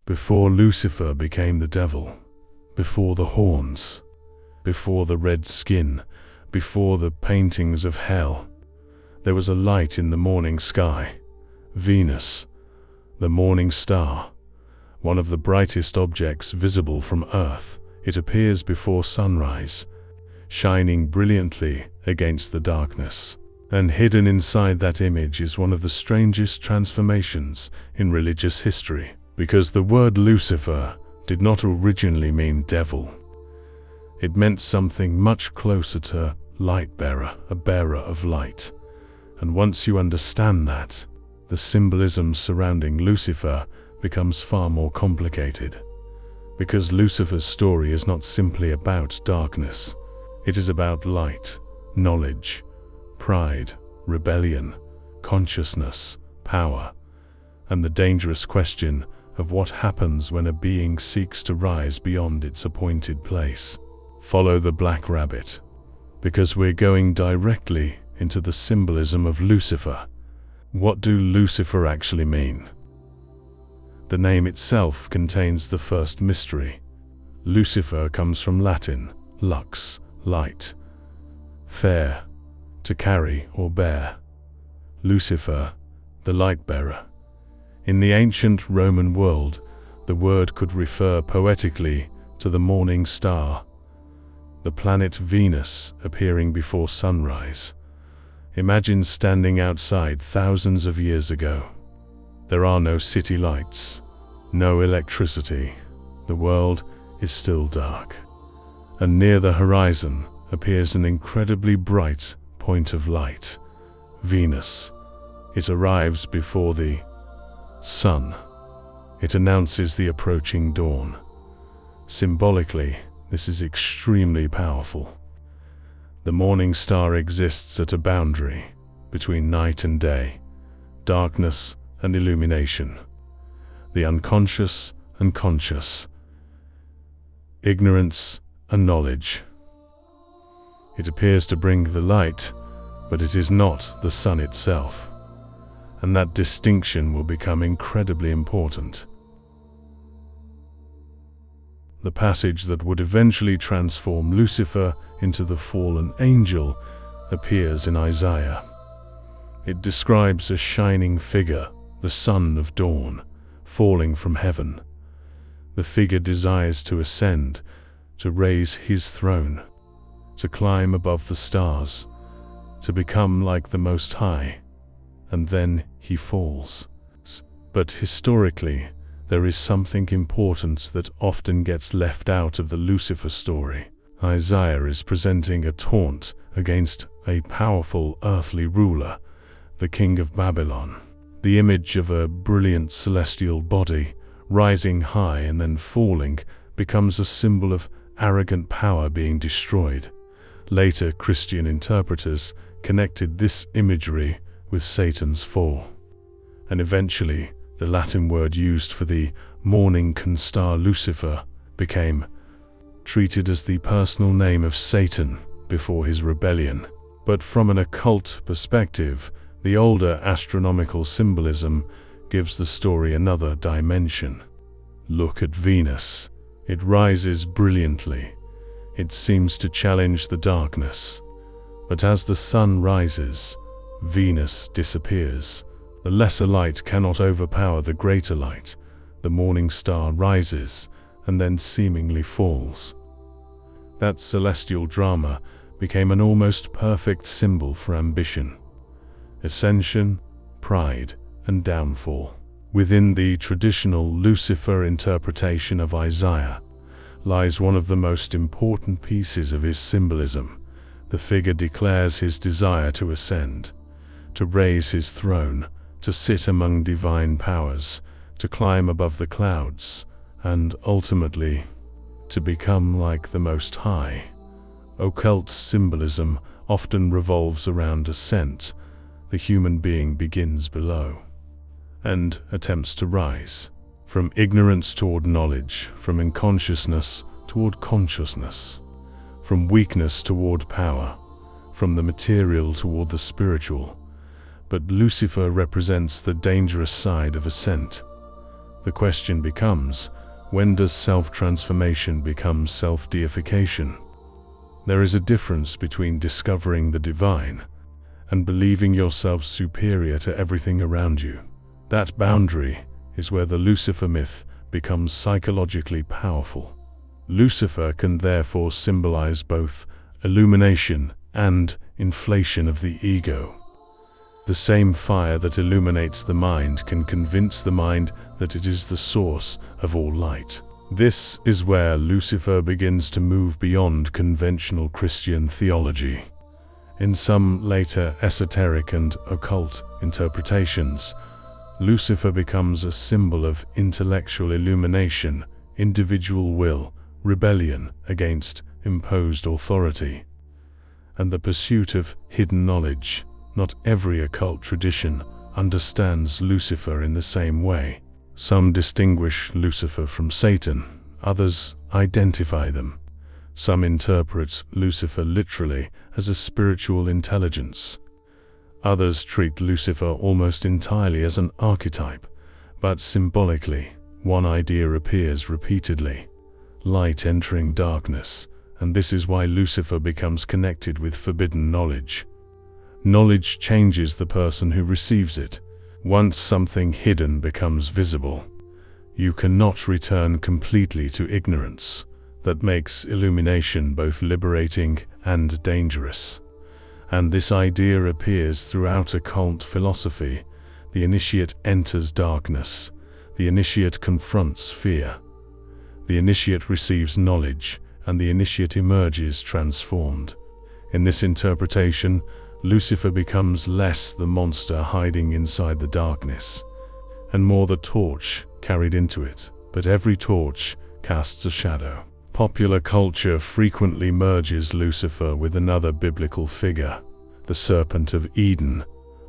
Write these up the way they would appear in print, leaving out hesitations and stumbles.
Before Lucifer became the devil, before the horns, before the red skin, before the paintings of hell, there was a light in the morning sky. Venus, the morning star, one of the brightest objects visible from Earth. It appears before sunrise, shining brilliantly against the darkness. And hidden inside that image is one of the strangest transformations in religious history. Because the word Lucifer did not originally mean devil. It meant something much closer to light bearer, a bearer of light. And once you understand that, the symbolism surrounding Lucifer becomes far more complicated. Because Lucifer's story is not simply about darkness. It is about light, knowledge, pride, rebellion, consciousness, power, and the dangerous question of what happens when a being seeks to rise beyond its appointed place. Follow the black rabbit, because we're going directly into the symbolism of Lucifer. What do Lucifer actually mean? The name itself contains the first mystery. Lucifer comes from Latin, lux, light, fair, to carry or bear. Lucifer, the light bearer. In the ancient Roman world, the word could refer poetically to the morning star, the planet Venus appearing before sunrise. Imagine standing outside thousands of years ago. There are no city lights, no electricity. The world is still dark. And near the horizon appears an incredibly bright point of light, Venus. It arrives before the sun. It announces the approaching dawn. Symbolically, this is extremely powerful. The morning star exists at a boundary between night and day, darkness and illumination, the unconscious and conscious, ignorance and knowledge. It appears to bring the light, but it is not the sun itself. And that distinction will become incredibly important. The passage that would eventually transform Lucifer into the fallen angel appears in Isaiah. It describes a shining figure, the son of dawn, falling from heaven. The figure desires to ascend, to raise his throne, to climb above the stars, to become like the Most High. And then he falls. But historically, there is something important that often gets left out of the Lucifer story. Isaiah is presenting a taunt against a powerful earthly ruler, the king of Babylon. The image of a brilliant celestial body, rising high and then falling, becomes a symbol of arrogant power being destroyed. Later, Christian interpreters connected this imagery with Satan's fall. And eventually, the Latin word used for the morning star Lucifer became treated as the personal name of Satan before his rebellion. But from an occult perspective, the older astronomical symbolism gives the story another dimension. Look at Venus. It rises brilliantly. It seems to challenge the darkness. But as the sun rises, Venus disappears. The lesser light cannot overpower the greater light. The morning star rises and then seemingly falls. That celestial drama became an almost perfect symbol for ambition, ascension, pride, and downfall. Within the traditional Lucifer interpretation of Isaiah lies one of the most important pieces of his symbolism. The figure declares his desire to ascend, to raise his throne, to sit among divine powers, to climb above the clouds, and ultimately, to become like the Most High. Occult symbolism often revolves around ascent. The human being begins below and attempts to rise, from ignorance toward knowledge, from unconsciousness toward consciousness, from weakness toward power, from the material toward the spiritual. But Lucifer represents the dangerous side of ascent, The question becomes, when does self-transformation become self-deification? There is a difference between discovering the divine and believing yourself superior to everything around you. That boundary is where the Lucifer myth becomes psychologically powerful. Lucifer can therefore symbolize both illumination and inflation of the ego. The same fire that illuminates the mind can convince the mind that it is the source of all light. This is where Lucifer begins to move beyond conventional Christian theology. In some later esoteric and occult interpretations, Lucifer becomes a symbol of intellectual illumination, individual will, rebellion against imposed authority, and the pursuit of hidden knowledge. Not every occult tradition understands Lucifer in the same way. Some distinguish Lucifer from Satan, others identify them. Some interpret Lucifer literally as a spiritual intelligence. Others treat Lucifer almost entirely as an archetype, but symbolically, one idea appears repeatedly: light entering darkness, and this is why Lucifer becomes connected with forbidden knowledge. Knowledge changes the person who receives it. Once something hidden becomes visible, you cannot return completely to ignorance. That makes illumination both liberating and dangerous. And this idea appears throughout occult philosophy. The initiate enters darkness. The initiate confronts fear. The initiate receives knowledge, and the initiate emerges transformed. In this interpretation, Lucifer becomes less the monster hiding inside the darkness, and more the torch carried into it. But every torch casts a shadow. Popular culture frequently merges Lucifer with another biblical figure, the serpent of Eden,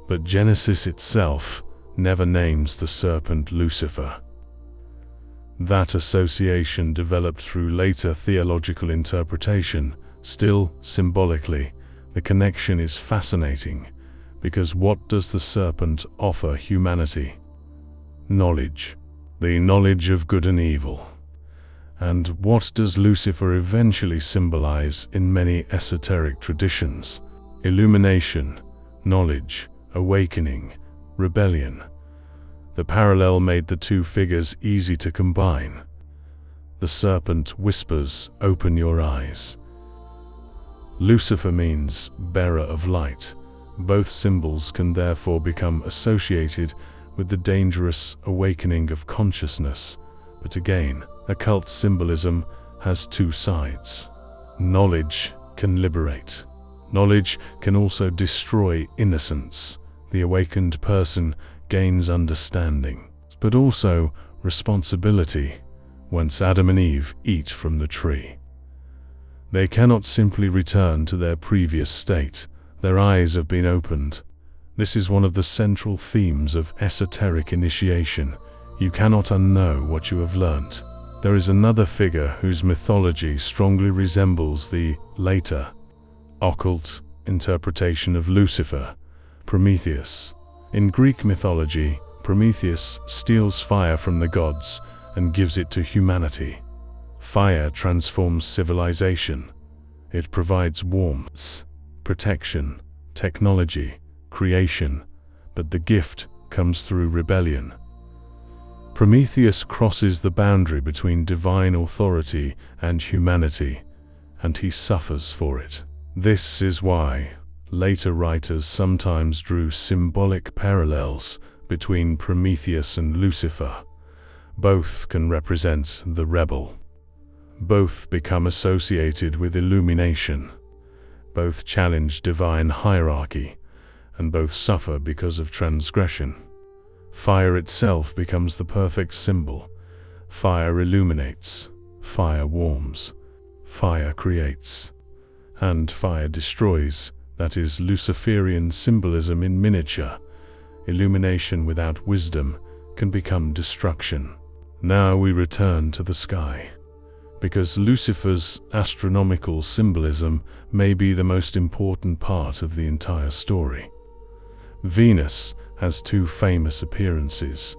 but Genesis itself never names the serpent Lucifer. That association developed through later theological interpretation. Still, symbolically, the connection is fascinating, because what does the serpent offer humanity? Knowledge. The knowledge of good and evil. And what does Lucifer eventually symbolize in many esoteric traditions? Illumination, knowledge, awakening, rebellion. The parallel made the two figures easy to combine. The serpent whispers, "Open your eyes." Lucifer means bearer of light. Both symbols can therefore become associated with the dangerous awakening of consciousness. But again, occult symbolism has two sides. Knowledge can liberate. Knowledge can also destroy innocence. The awakened person gains understanding, but also responsibility. Once Adam and Eve eat from the tree, they cannot simply return to their previous state. Their eyes have been opened. This is one of the central themes of esoteric initiation. You cannot unknow what you have learnt. There is another figure whose mythology strongly resembles the later occult interpretation of Lucifer, Prometheus. In Greek mythology, Prometheus steals fire from the gods and gives it to humanity. Fire transforms civilization. It provides warmth, protection, technology, creation, but the gift comes through rebellion. Prometheus crosses the boundary between divine authority and humanity, and he suffers for it. This is why later writers sometimes drew symbolic parallels between Prometheus and Lucifer. Both can represent the rebel. Both become associated with illumination. Both challenge divine hierarchy, and both suffer because of transgression. Fire itself becomes the perfect symbol. Fire illuminates, fire warms, fire creates, and fire destroys. That is Luciferian symbolism in miniature. Illumination without wisdom can become destruction. Now we return to the sky, because Lucifer's astronomical symbolism may be the most important part of the entire story. Venus has two famous appearances.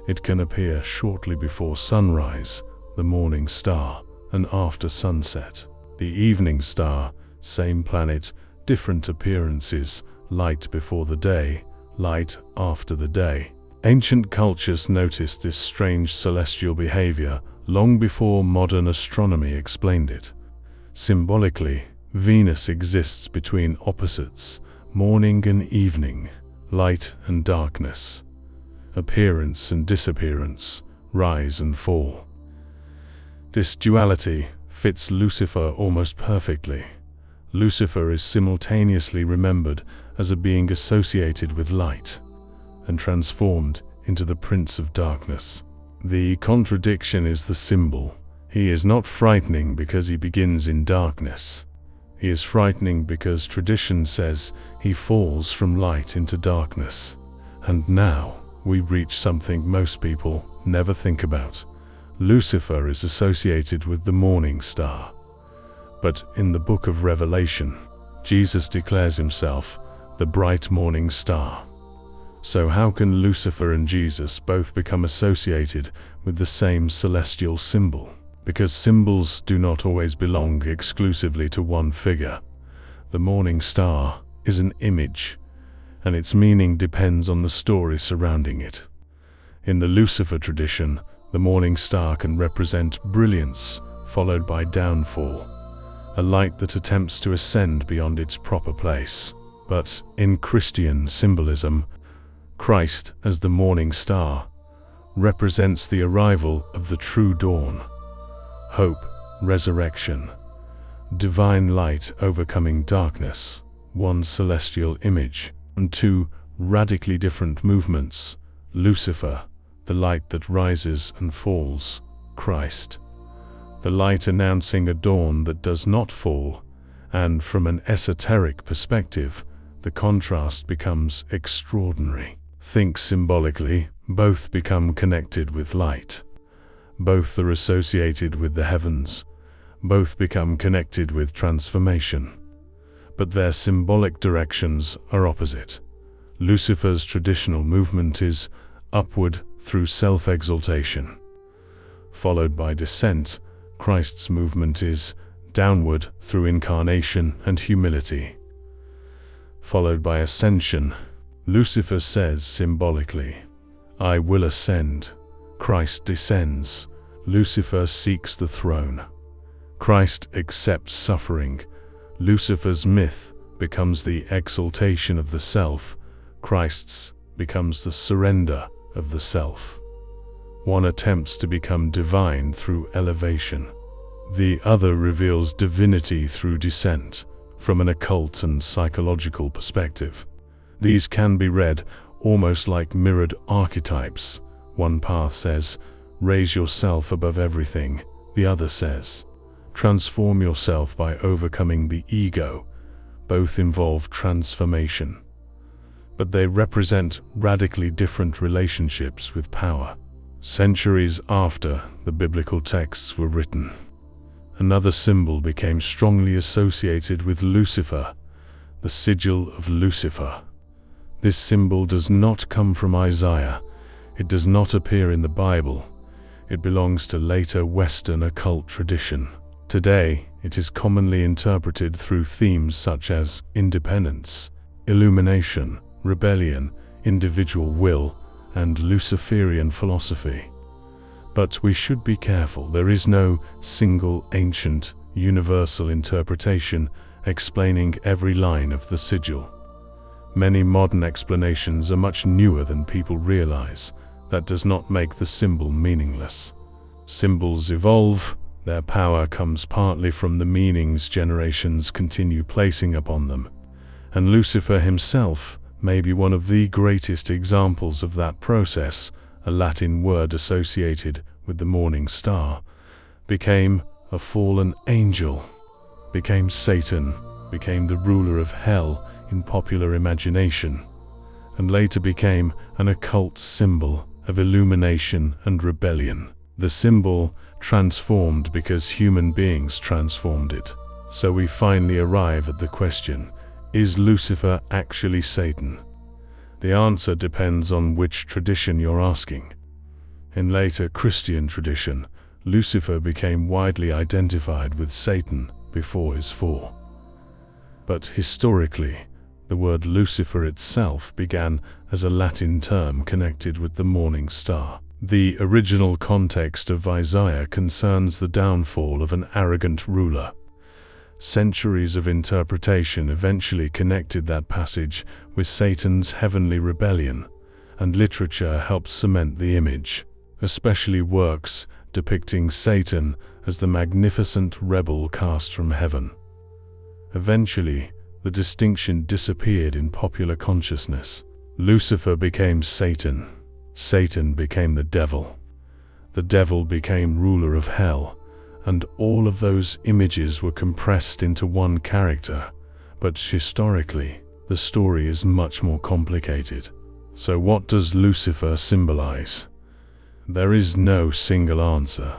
It can appear shortly before sunrise, the morning star, and after sunset, the evening star, same planet, different appearances, light before the day, light after the day. Ancient cultures noticed this strange celestial behavior long before modern astronomy explained it. Symbolically, Venus exists between opposites, morning and evening, light and darkness, appearance and disappearance, rise and fall. This duality fits Lucifer almost perfectly. Lucifer is simultaneously remembered as a being associated with light and transformed into the Prince of Darkness. The contradiction is the symbol. He is not frightening because he begins in darkness. He is frightening because tradition says he falls from light into darkness. And now we reach something most people never think about. Lucifer is associated with the morning star. But in the book of Revelation, Jesus declares himself the bright morning star. So how can Lucifer and Jesus both become associated with the same celestial symbol? Because symbols do not always belong exclusively to one figure. The morning star is an image, and its meaning depends on the story surrounding it. In the Lucifer tradition, the morning star can represent brilliance, followed by downfall, a light that attempts to ascend beyond its proper place. But in Christian symbolism, Christ, as the morning star, represents the arrival of the true dawn, hope, resurrection, divine light overcoming darkness, one celestial image, and two radically different movements: Lucifer, the light that rises and falls; Christ, the light announcing a dawn that does not fall. And from an esoteric perspective, the contrast becomes extraordinary. Think symbolically, both become connected with light. Both are associated with the heavens. Both become connected with transformation. But their symbolic directions are opposite. Lucifer's traditional movement is upward through self-exaltation, followed by descent. Christ's movement is downward through incarnation and humility, followed by ascension. Lucifer says symbolically, "I will ascend." Christ descends. Lucifer seeks the throne. Christ accepts suffering. Lucifer's myth becomes the exaltation of the self. Christ's becomes the surrender of the self. One attempts to become divine through elevation. The other reveals divinity through descent, from an occult and psychological perspective. These can be read almost like mirrored archetypes. One path says, raise yourself above everything. The other says, transform yourself by overcoming the ego. Both involve transformation, but they represent radically different relationships with power. Centuries after the biblical texts were written, another symbol became strongly associated with Lucifer, the sigil of Lucifer. This symbol does not come from Isaiah. It does not appear in the Bible. It belongs to later Western occult tradition. Today, it is commonly interpreted through themes such as independence, illumination, rebellion, individual will, and Luciferian philosophy. But we should be careful. There is no single ancient, universal interpretation explaining every line of the sigil. Many modern explanations are much newer than people realize. That does not make the symbol meaningless. Symbols evolve. Their power comes partly from the meanings generations continue placing upon them. And Lucifer himself may be one of the greatest examples of that process. A Latin word associated with the morning star became a fallen angel, became Satan, became the ruler of hell in popular imagination, and later became an occult symbol of illumination and rebellion. The symbol transformed because human beings transformed it. So we finally arrive at the question, is Lucifer actually Satan? The answer depends on which tradition you're asking. In later Christian tradition, Lucifer became widely identified with Satan before his fall. But historically, the word Lucifer itself began as a Latin term connected with the morning star. The original context of Isaiah concerns the downfall of an arrogant ruler. Centuries of interpretation eventually connected that passage with Satan's heavenly rebellion, and literature helped cement the image, especially works depicting Satan as the magnificent rebel cast from heaven. Eventually, the distinction disappeared in popular consciousness. Lucifer became Satan. Satan became the devil became ruler of hell, and all of those images were compressed into one character. But historically, the story is much more complicated. So what does Lucifer symbolize? There is no single answer.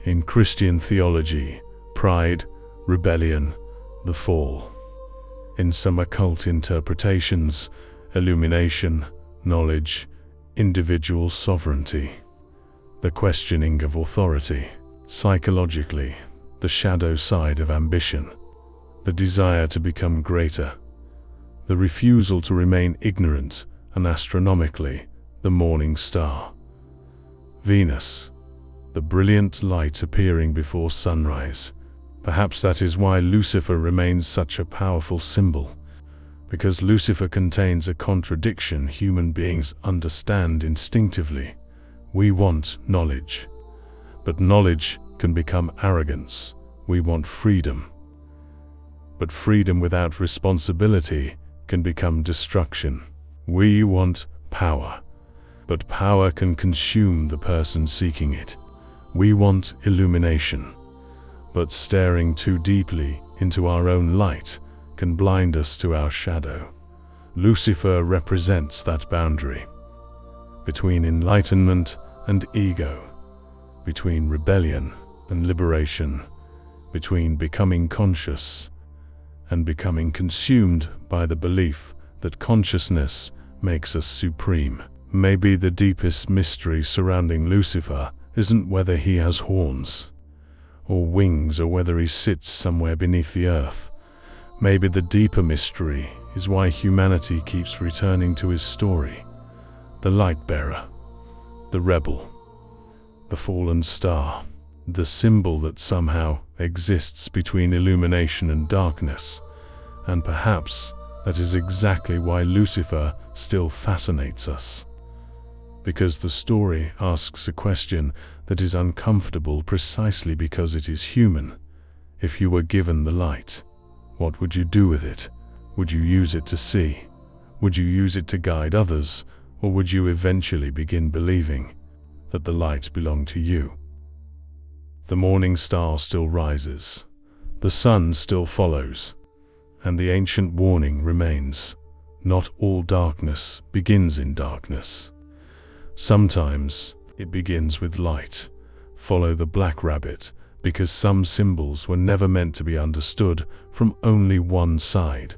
In Christian theology, pride, rebellion, the fall. In some occult interpretations, illumination, knowledge, individual sovereignty, the questioning of authority. Psychologically, the shadow side of ambition, the desire to become greater, the refusal to remain ignorant, and astronomically, the morning star. Venus, the brilliant light appearing before sunrise. Perhaps that is why Lucifer remains such a powerful symbol, because Lucifer contains a contradiction human beings understand instinctively. We want knowledge, but knowledge can become arrogance. We want freedom, but freedom without responsibility can become destruction. We want power, but power can consume the person seeking it. We want illumination, but staring too deeply into our own light can blind us to our shadow. Lucifer represents that boundary between enlightenment and ego, between rebellion and liberation, between becoming conscious and becoming consumed by the belief that consciousness makes us supreme. Maybe the deepest mystery surrounding Lucifer isn't whether he has horns or wings or whether he sits somewhere beneath the earth. Maybe the deeper mystery is why humanity keeps returning to his story. The light bearer, the rebel, the fallen star, the symbol that somehow exists between illumination and darkness. And perhaps that is exactly why Lucifer still fascinates us. Because the story asks a question that is uncomfortable precisely because it is human. If you were given the light, what would you do with it? Would you use it to see? Would you use it to guide others? Or would you eventually begin believing that the light belonged to you? The morning star still rises, the sun still follows, and the ancient warning remains: not all darkness begins in darkness. Sometimes it begins with light. Follow the black rabbit, because some symbols were never meant to be understood from only one side.